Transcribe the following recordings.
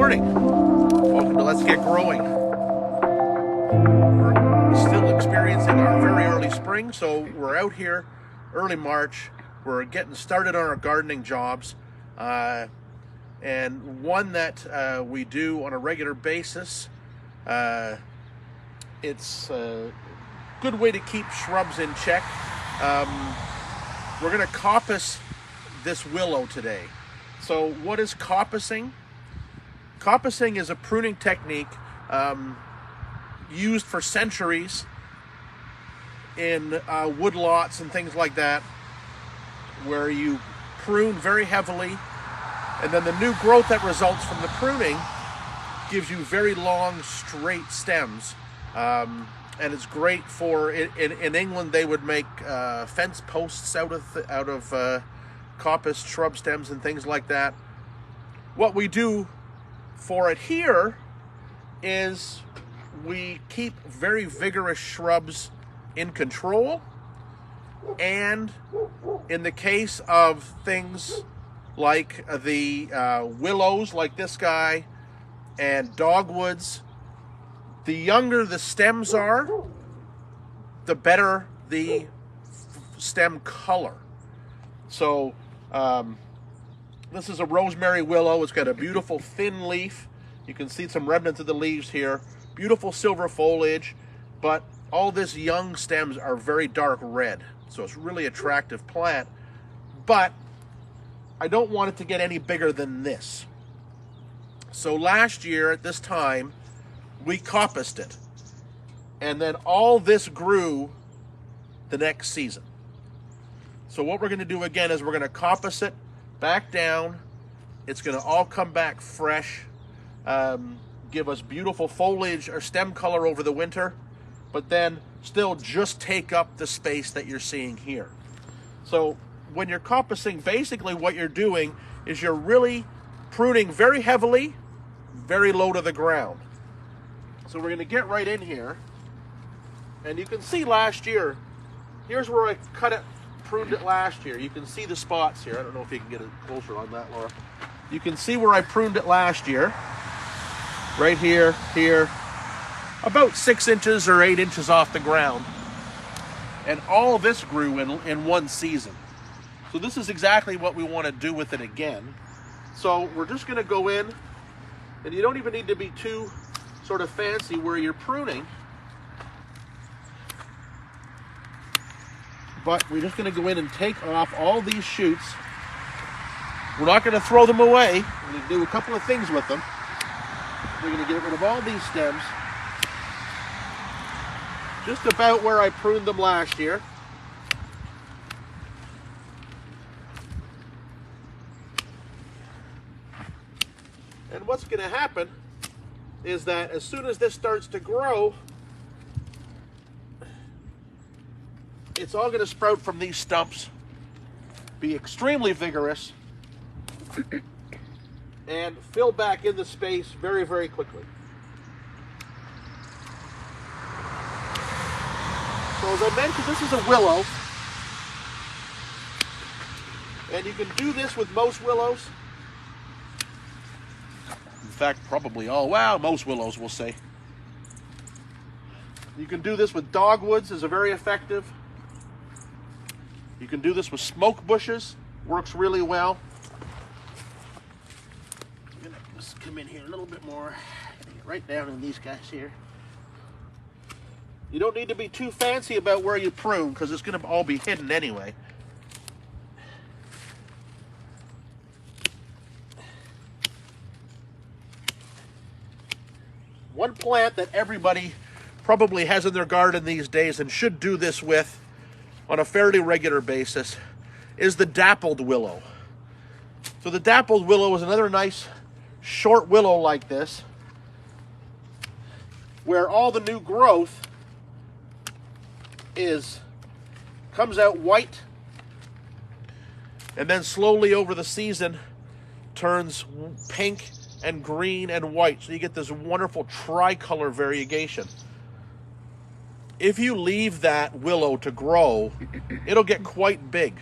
morning. Welcome to Let's Get Growing. We're still experiencing our very early spring, so we're out here early March. We're getting started on our gardening jobs. And one that we do on a regular basis. It's a good way to keep shrubs in check. We're going to coppice this willow today. So what is coppicing? Coppicing is a pruning technique used for centuries in woodlots and things like that, where you prune very heavily, and then the new growth that results from the pruning gives you very long, straight stems. And it's great for, in England, they would make fence posts out of coppice shrub stems and things like that. What we do for it here is we keep very vigorous shrubs in control, and in the case of things like the willows, like this guy, and dogwoods, the younger the stems are, the better the stem color. So this is a rosemary willow. It's got a beautiful thin leaf. You can see some remnants of the leaves here. Beautiful silver foliage, but all this young stems are very dark red. So it's really attractive plant, but I don't want it to get any bigger than this. So last year at this time, we coppiced it. And then all this grew the next season. So what we're going to do again is we're going to coppice it back down. It's going to all come back fresh, give us beautiful foliage or stem color over the winter, but then still just take up the space that you're seeing here. So when you're coppicing, basically what you're doing is you're really pruning very heavily, very low to the ground. So we're going to get right in here, and you can see last year, here's where I cut it, pruned it last year. You can see the spots here. I don't know if you can get it closer on that, Laura. You can see where I pruned it last year. Right here, here, about 6 inches or 8 inches off the ground. And all this grew in one season. So this is exactly what we want to do with it again. So we're just going to go in, and you don't even need to be too sort of fancy where you're pruning. But we're just going to go in and take off all these shoots. We're not going to throw them away. We're going to do a couple of things with them. We're going to get rid of all these stems, just about where I pruned them last year. And what's going to happen is that as soon as this starts to grow, it's all going to sprout from these stumps, be extremely vigorous, and fill back in the space very, very quickly. So as I mentioned, this is a willow, and you can do this with most willows. In fact, probably all, well, most willows, we'll say. You can do this with dogwoods, is a very effective. You can do this with smoke bushes, works really well. I'm gonna just come in here a little bit more, get right down in these guys here. You don't need to be too fancy about where you prune, because it's going to all be hidden anyway. One plant that everybody probably has in their garden these days and should do this with on a fairly regular basis is the dappled willow. So the dappled willow is another nice short willow like this, where all the new growth comes out white, and then slowly over the season turns pink and green and white. So you get this wonderful tricolor variegation. If you leave that willow to grow, it'll get quite big,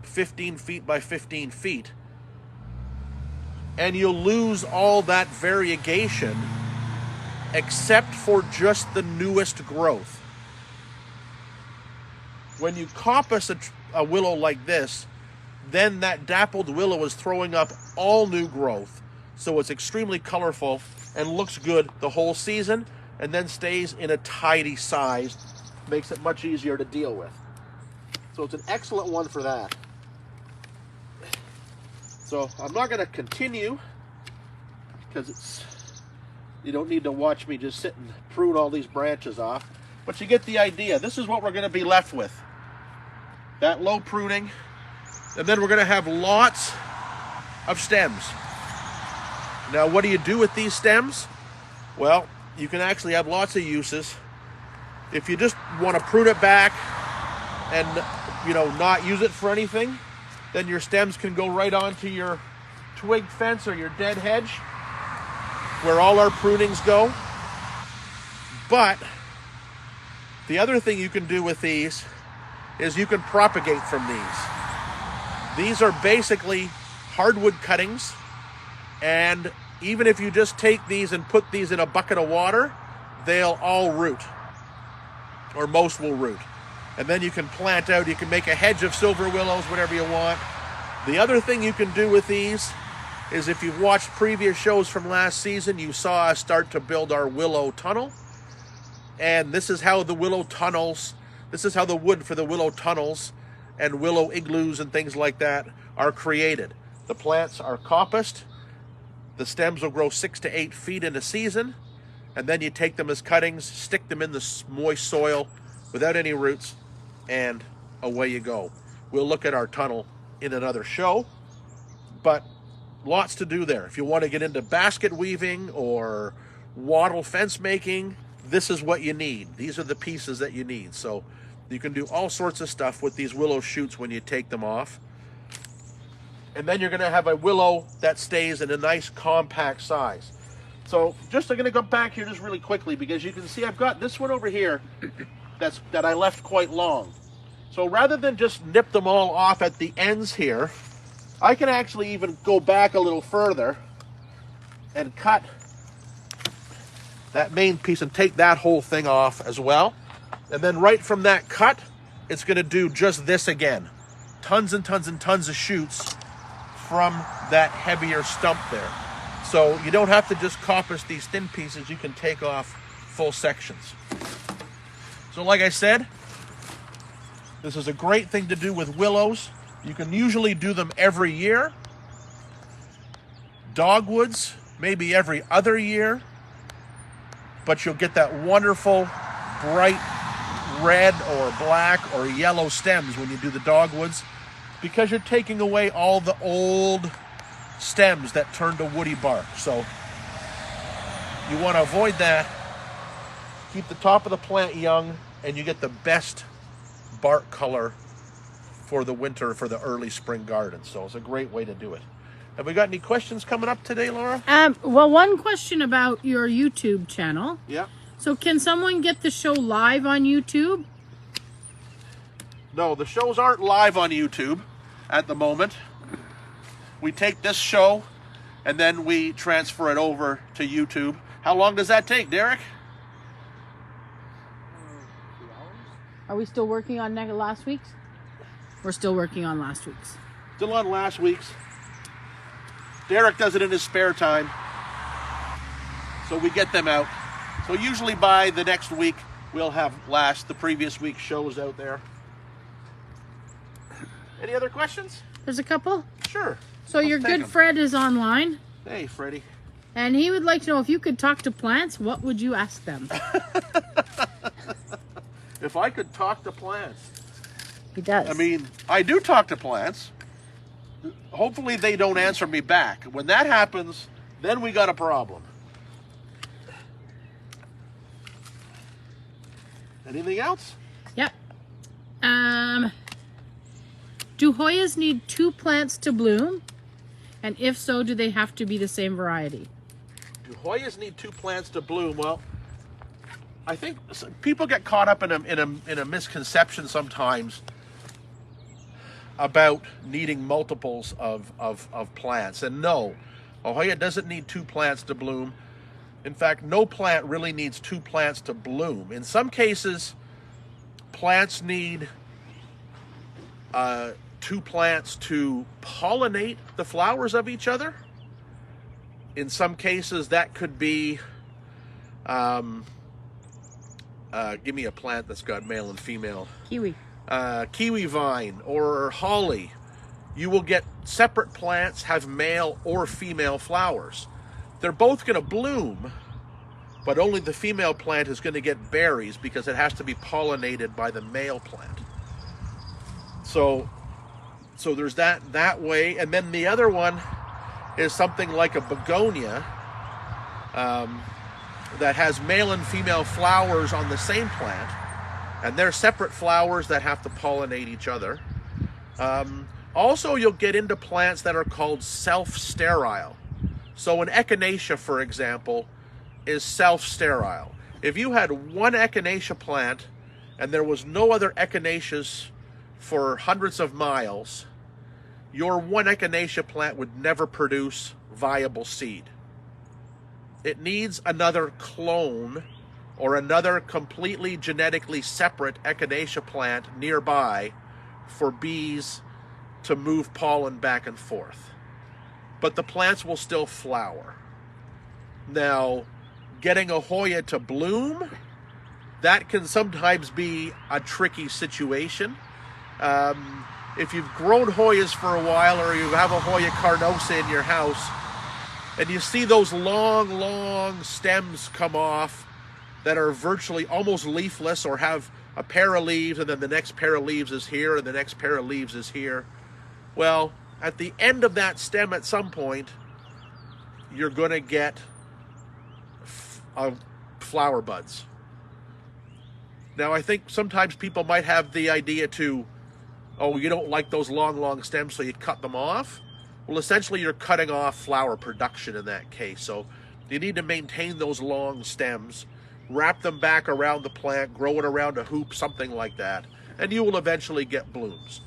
15 feet by 15 feet. and you'll lose all that variegation except for just the newest growth. When you coppice a willow like this, then that dappled willow is throwing up all new growth. So it's extremely colorful and looks good the whole season, and then stays in a tidy size. Makes it much easier to deal with. So it's an excellent one for that. So I'm not going to continue because you don't need to watch me just sit and prune all these branches off. But you get the idea. This is what we're going to be left with. That low pruning. And then we're going to have lots of stems. Now, what do you do with these stems? Well, you can actually have lots of uses. If you just want to prune it back and, not use it for anything, then your stems can go right onto your twig fence or your dead hedge, where all our prunings go. But the other thing you can do with these is you can propagate from these. These are basically hardwood cuttings, and even if you just take these and put these in a bucket of water, they'll all root, or most will root. And then you can plant out, you can make a hedge of silver willows, whatever you want. The other thing you can do with these is, if you've watched previous shows from last season, you saw us start to build our willow tunnel. And this is how the willow tunnels, this is how the wood for the willow tunnels and willow igloos and things like that are created. The plants are coppiced. The stems will grow 6 to 8 feet in a season. And then you take them as cuttings, stick them in the moist soil without any roots, and away you go. We'll look at our tunnel in another show, but lots to do there. If you want to get into basket weaving or wattle fence making, this is what you need. These are the pieces that you need. So you can do all sorts of stuff with these willow shoots when you take them off. And then you're going to have a willow that stays in a nice compact size. So I'm going to go back here just really quickly, because you can see I've got this one over here that I left quite long. So rather than just nip them all off at the ends here, I can actually even go back a little further and cut that main piece and take that whole thing off as well. And then right from that cut, it's going to do just this again. Tons and tons and tons of shoots from that heavier stump there. So you don't have to just coppice these thin pieces, you can take off full sections. So like I said, this is a great thing to do with willows. You can usually do them every year. Dogwoods, maybe every other year. But you'll get that wonderful, bright red or black or yellow stems when you do the dogwoods, because you're taking away all the old stems that turn to woody bark. So you want to avoid that. Keep the top of the plant young, and you get the best bark color for the winter, for the early spring garden. So it's a great way to do it. Have we got any questions coming up today, Laura? Well, one question about your YouTube channel. Yeah. So can someone get the show live on YouTube? No, the shows aren't live on YouTube at the moment. We take this show and then we transfer it over to YouTube. How long does that take, Derek? 2 hours. Are we still working on last week's? We're still working on last week's. Still on last week's. Derek does it in his spare time. So we get them out. So usually by the next week, we'll have the previous week's shows out there. Any other questions? There's a couple. Sure. So your good Fred is online. Hey, Freddie. And he would like to know, if you could talk to plants, what would you ask them? If I could talk to plants. He does. I mean, I do talk to plants. Hopefully they don't answer me back. When that happens, then we got a problem. Anything else? Yep. Do Hoyas need 2 plants to bloom? And if so, do they have to be the same variety? Do Hoyas need 2 plants to bloom? Well, I think people get caught up in a misconception sometimes about needing multiples of plants. And no, A Hoya doesn't need 2 plants to bloom. In fact, no plant really needs 2 plants to bloom. In some cases, plants need 2 plants to pollinate the flowers of each other. In some cases, that could be, give me a plant that's got male and female. Kiwi. Kiwi vine or holly. You will get separate plants have male or female flowers. They're both going to bloom, but only the female plant is going to get berries because it has to be pollinated by the male plant. So there's that way. And then the other one is something like a begonia that has male and female flowers on the same plant, and they're separate flowers that have to pollinate each other. Also, you'll get into plants that are called self-sterile. So an echinacea, for example, is self-sterile. If you had one echinacea plant and there was no other echinaceas for hundreds of miles, your one echinacea plant would never produce viable seed. It needs another clone or another completely genetically separate echinacea plant nearby for bees to move pollen back and forth. But the plants will still flower. Now, getting a Hoya to bloom, that can sometimes be a tricky situation. If you've grown Hoyas for a while, or you have a Hoya carnosa in your house, and you see those long stems come off that are virtually almost leafless or have a pair of leaves, and then the next pair of leaves is here, and the next pair of leaves is here. Well, at the end of that stem at some point, you're going to get flower buds. Now, I think sometimes people might have the idea to, oh, you don't like those long stems, so you cut them off. Well, essentially, you're cutting off flower production in that case. So you need to maintain those long stems, wrap them back around the plant, grow it around a hoop, something like that, and you will eventually get blooms.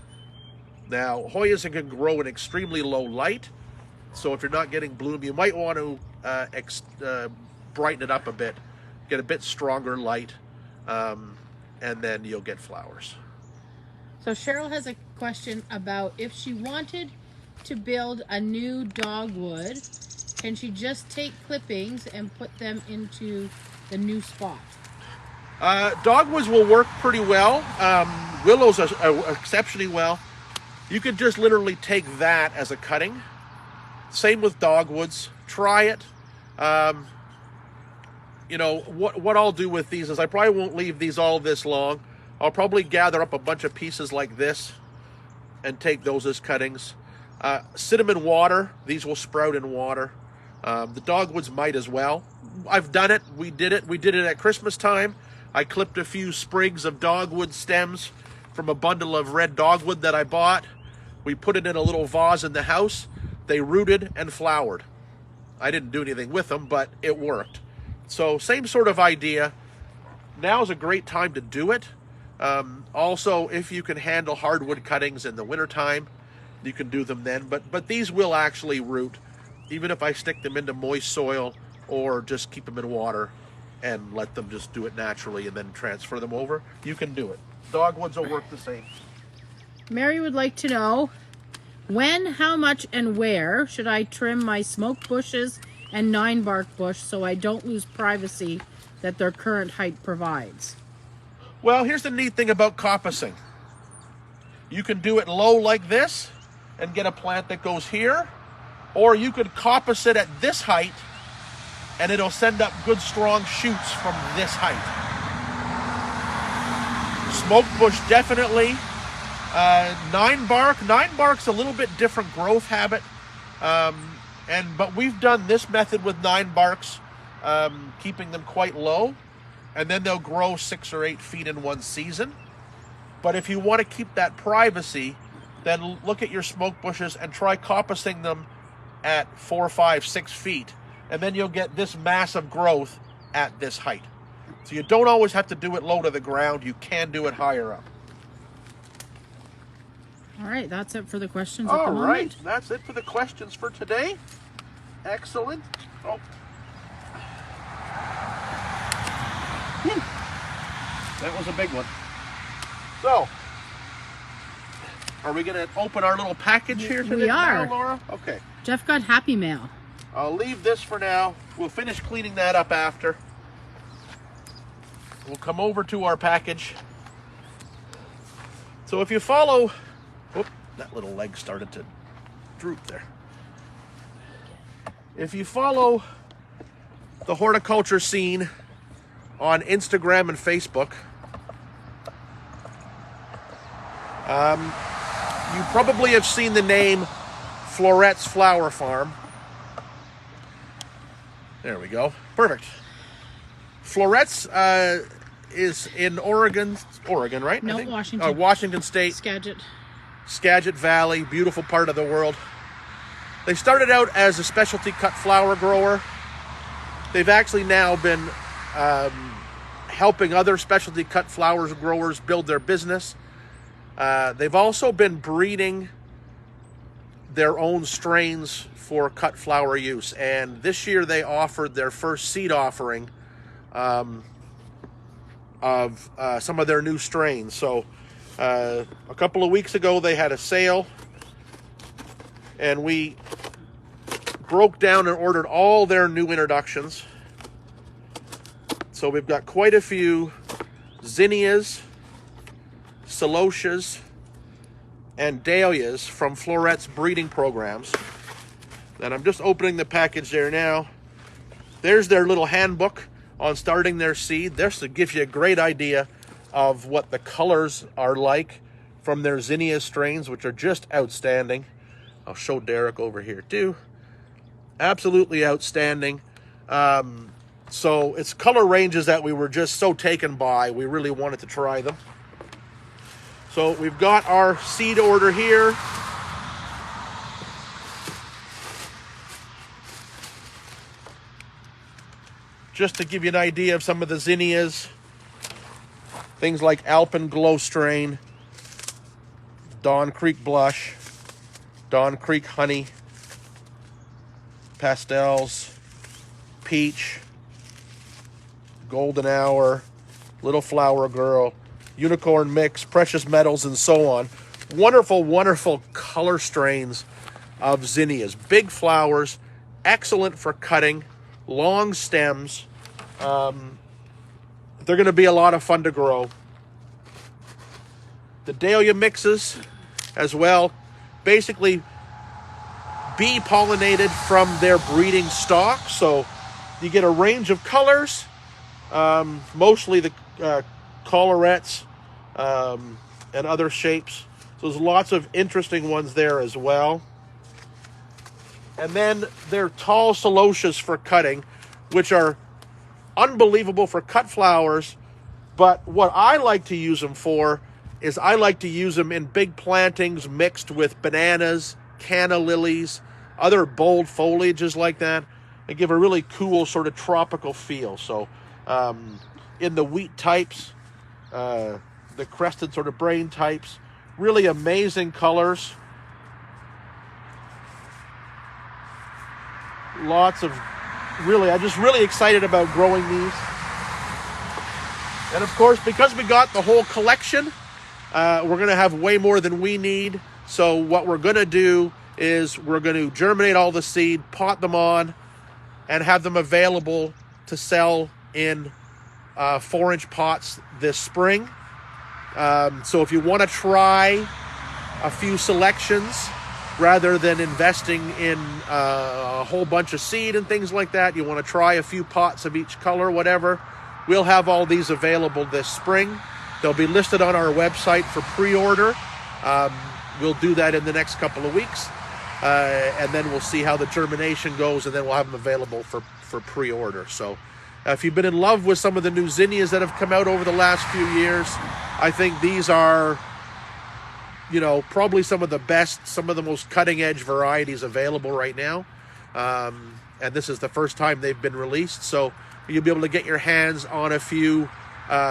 Now, Hoyas can grow in extremely low light, so if you're not getting bloom, you might want to brighten it up a bit, get a bit stronger light, and then you'll get flowers. So Cheryl has a question about if she wanted to build a new dogwood, can she just take clippings and put them into the new spot? Dogwoods will work pretty well. Willows are exceptionally well. You could just literally take that as a cutting. Same with dogwoods. Try it. You know, what I'll do with these is I probably won't leave these all this long. I'll probably gather up a bunch of pieces like this and take those as cuttings. Sit them in water. These will sprout in water. The dogwoods might as well. I've done it. We did it. We did it at Christmas time. I clipped a few sprigs of dogwood stems from a bundle of red dogwood that I bought. We put it in a little vase in the house. They rooted and flowered. I didn't do anything with them, but it worked. So same sort of idea. Now's a great time to do it. Also, if you can handle hardwood cuttings in the wintertime, you can do them then. But these will actually root, even if I stick them into moist soil or just keep them in water and let them just do it naturally and then transfer them over. You can do it. Dogwoods will work the same. Mary would like to know, when, how much, and where should I trim my smoke bushes and 9-bark bush so I don't lose privacy that their current height provides? Well, here's the neat thing about coppicing. You can do it low like this and get a plant that goes here, or you could coppice it at this height and it'll send up good strong shoots from this height. Smoke bush definitely. 9-bark. 9-bark's a little bit different growth habit, but we've done this method with 9-barks, keeping them quite low, and then they'll grow 6 or 8 feet in one season. But if you want to keep that privacy, then look at your smoke bushes and try coppicing them at 4, 5, 6 feet, and then you'll get this massive growth at this height. So you don't always have to do it low to the ground. You can do it higher up. All right, that's it for the questions at the moment. All right, that's it for the questions for today. Excellent. Oh. Whew. That was a big one. So, are we going to open our little package here today? We are. Now, Laura? Okay. Jeff got Happy Mail. I'll leave this for now. We'll finish cleaning that up after. We'll come over to our package. So if you follow... Whoop, that little leg started to droop there. If you follow the horticulture scene on Instagram and Facebook, you probably have seen the name Florette's Flower Farm. There we go. Perfect. Florette's is in Oregon, right? No, Washington. Washington State. Skagit Valley, beautiful part of the world. They started out as a specialty cut flower grower. They've actually now been helping other specialty cut flowers growers build their business. They've also been breeding their own strains for cut flower use. And this year they offered their first seed offering of some of their new strains. So a couple of weeks ago they had a sale, and we broke down and ordered all their new introductions. So we've got quite a few zinnias, celotias, and dahlias from Florette's breeding programs. And I'm just opening the package there now. There's their little handbook on starting their seed. This gives you a great idea of what the colors are like from their zinnia strains, which are just outstanding. I'll show Derek over here too. Absolutely outstanding. So it's color ranges that we were just so taken by. We really wanted to try them. So we've got our seed order here. Just to give you an idea of some of the zinnias, things like Alpenglow strain, Dawn Creek Blush, Dawn Creek Honey, Pastels, Peach, Golden Hour, Little Flower Girl, Unicorn Mix, Precious Metals, and so on. Wonderful, wonderful color strains of zinnias. Big flowers, excellent for cutting, long stems. They're going to be a lot of fun to grow. The dahlia mixes as well, basically bee pollinated from their breeding stock. So you get a range of colors, mostly the collarettes and other shapes. So there's lots of interesting ones there as well. And then they're tall celotias for cutting, which are unbelievable for cut flowers. But what I like to use them for is I like to use them in big plantings mixed with bananas, canna lilies, other bold foliages like that, and give a really cool sort of tropical feel. So in the wheat types, the crested sort of brain types, really amazing colors. Lots of I'm just really excited about growing these. And of course, because we got the whole collection, we're going to have way more than we need. So what we're going to do is we're going to germinate all the seed, pot them on, and have them available to sell in 4-inch pots this spring. So if you want to try a few selections, rather than investing in a whole bunch of seed and things like that, you want to try a few pots of each color, whatever, we'll have all these available this spring. They'll be listed on our website for pre-order. We'll do that in the next couple of weeks. And then we'll see how the germination goes, and then we'll have them available for pre-order. So if you've been in love with some of the new zinnias that have come out over the last few years, I think these are, probably some of the best, some of the most cutting-edge varieties available right now. And this is the first time they've been released, so you'll be able to get your hands on a few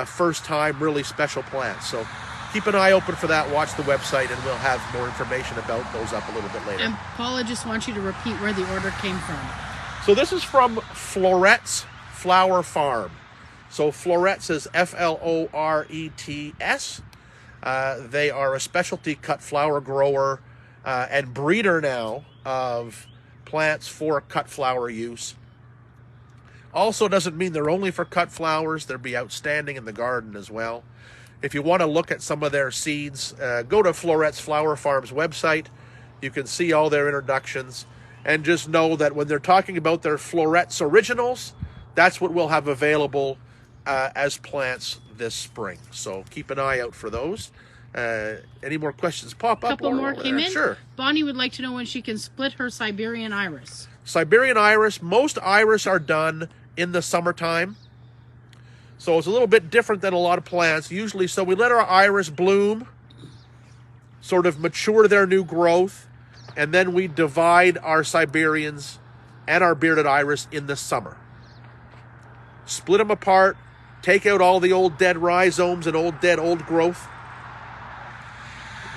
first-time really special plants. So keep an eye open for that. Watch the website, and we'll have more information about those up a little bit later. And Paula just wants you to repeat where the order came from. So this is from Floret's Flower Farm. So Floret's is Florets. They are a specialty cut flower grower and breeder now of plants for cut flower use. Also doesn't mean they're only for cut flowers. They'll be outstanding in the garden as well. If you want to look at some of their seeds, go to Floret's Flower Farm's website. You can see all their introductions. And just know that when they're talking about their Floret's Originals, that's what we'll have available as plants this spring. So keep an eye out for those. Any more questions pop up? Couple more came in. Sure. Bonnie would like to know when she can split her Siberian iris. Siberian iris, most iris are done in the summertime. So it's a little bit different than a lot of plants. Usually, so we let our iris bloom, sort of mature their new growth, and then we divide our Siberians and our bearded iris in the summer. Split them apart, take out all the old dead rhizomes and old growth,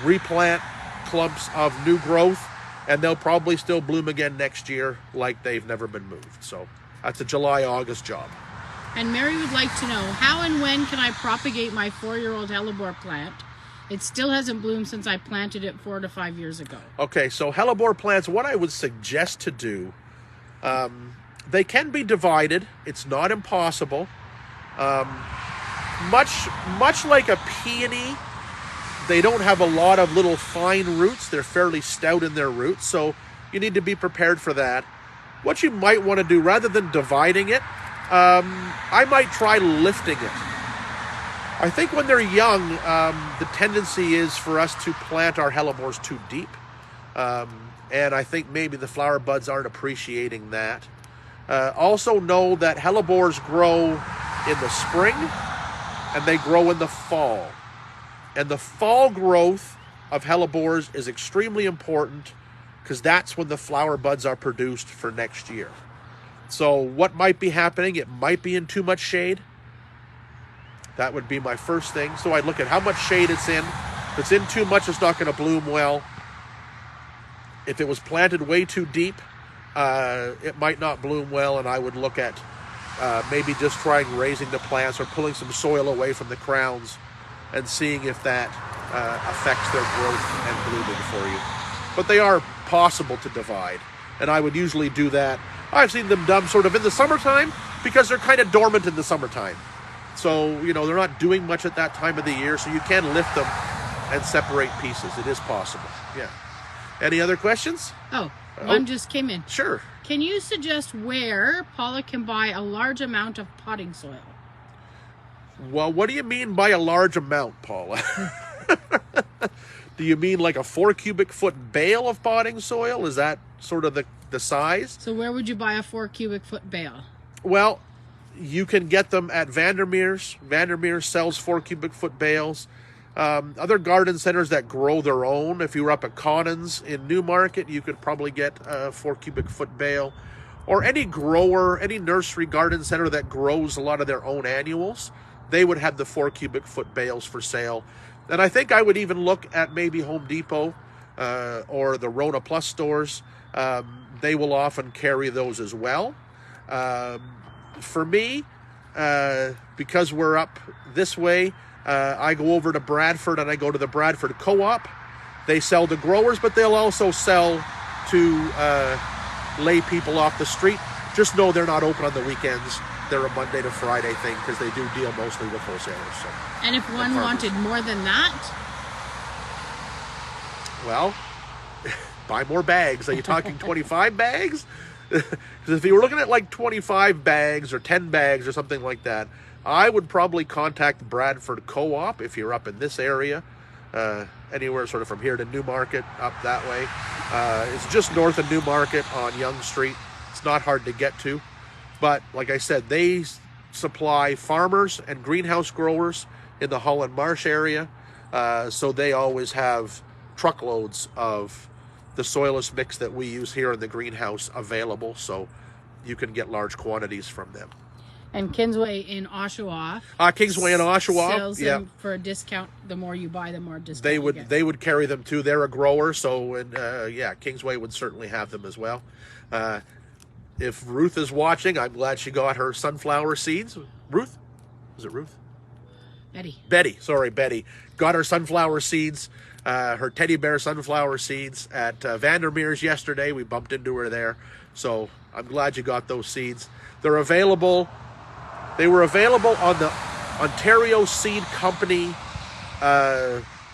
replant clumps of new growth, and they'll probably still bloom again next year like they've never been moved. So that's a July-August job. And Mary would like to know, how and when can I propagate my 4-year-old hellebore plant? It still hasn't bloomed since I planted it 4 to 5 years ago. Okay, so hellebore plants, what I would suggest to do, they can be divided. It's not impossible. Much like a peony, they don't have a lot of little fine roots. They're fairly stout in their roots, so you need to be prepared for that. What you might want to do, rather than dividing it, I might try lifting it. I think when they're young, the tendency is for us to plant our hellebores too deep. And I think maybe the flower buds aren't appreciating that. Also know that hellebores grow in the spring and they grow in the fall. And the fall growth of hellebores is extremely important because that's when the flower buds are produced for next year. So what might be happening? It might be in too much shade. That would be my first thing. So I'd look at how much shade it's in. If it's in too much, it's not going to bloom well. If it was planted way too deep, it might not bloom well, and I would look at maybe just trying raising the plants or pulling some soil away from the crowns and seeing if that affects their growth and blooming for you. But they are possible to divide, and I would usually do that. I've seen them done sort of in the summertime because they're kind of dormant in the summertime. So, you know, they're not doing much at that time of the year, so you can lift them and separate pieces. It is possible, yeah. Any other questions? One just came in. Sure. Can you suggest where Paula can buy a large amount of potting soil? Well, what do you mean by a large amount, Paula? Do you mean like a 4 cubic foot bale of potting soil? Is that sort of the size? So where would you buy a 4 cubic foot bale? Well, you can get them at Vandermeer's. Vandermeer's sells 4 cubic foot bales. Other garden centers that grow their own. If you were up at Connins in Newmarket, you could probably get a 4 cubic foot bale. Or any grower, any nursery garden center that grows a lot of their own annuals, they would have the 4 cubic foot bales for sale. And I think I would even look at maybe Home Depot or the Rona Plus stores. They will often carry those as well. For me, because we're up this way, I go over to Bradford and I go to the Bradford Co-op. They sell to growers, but they'll also sell to lay people off the street. Just know they're not open on the weekends. They're a Monday to Friday thing because they do deal mostly with wholesalers. So. And if one wanted more than that? Well, buy more bags. Are you talking 25 bags? Because if you were looking at like 25 bags or 10 bags or something like that, I would probably contact Bradford Co-op if you're up in this area, anywhere sort of from here to Newmarket, up that way. It's just north of Newmarket on Yonge Street. It's not hard to get to. But like I said, they supply farmers and greenhouse growers in the Holland Marsh area. So they always have truckloads of the soilless mix that we use here in the greenhouse available. So you can get large quantities from them. And Kingsway in Oshawa. Kingsway in Oshawa. Sells them for a discount. The more you buy, the more discount they would carry them too. They're a grower, so Kingsway would certainly have them as well. If Ruth is watching, I'm glad she got her sunflower seeds. Ruth? Is it Ruth? Betty got her sunflower seeds, her teddy bear sunflower seeds at Vandermeer's yesterday. We bumped into her there, so I'm glad you got those seeds. They're available. They were available on the Ontario Seed Company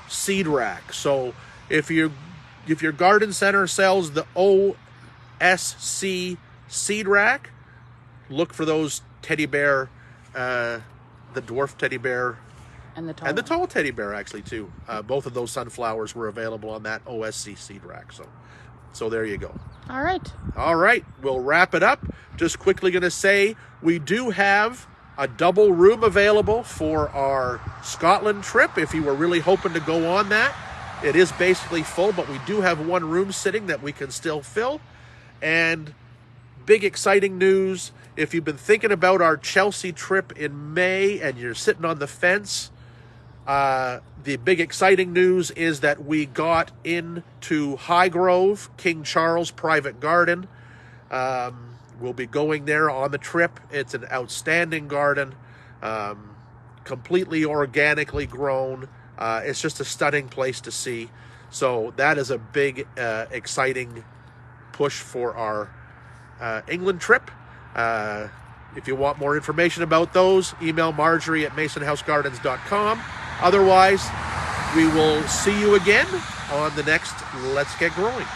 seed rack. So if your garden center sells the OSC seed rack, look for those teddy bear, the dwarf teddy bear, and the tall teddy bear actually too. Both of those sunflowers were available on that OSC seed rack. So there you go. All right. We'll wrap it up. Just quickly going to say we do have a double room available for our Scotland trip if you were really hoping to go on that. It is basically full, but we do have one room sitting that we can still fill. And big exciting news, if you've been thinking about our Chelsea trip in May and you're sitting on the fence, the big exciting news is that we got into Highgrove, King Charles Private Garden. We'll be going there on the trip. It's an outstanding garden, completely organically grown. It's just a stunning place to see. So that is a big, exciting push for our England trip. If you want more information about those, email Marjorie at masonhousegardens.com. Otherwise, we will see you again on the next Let's Get Growing.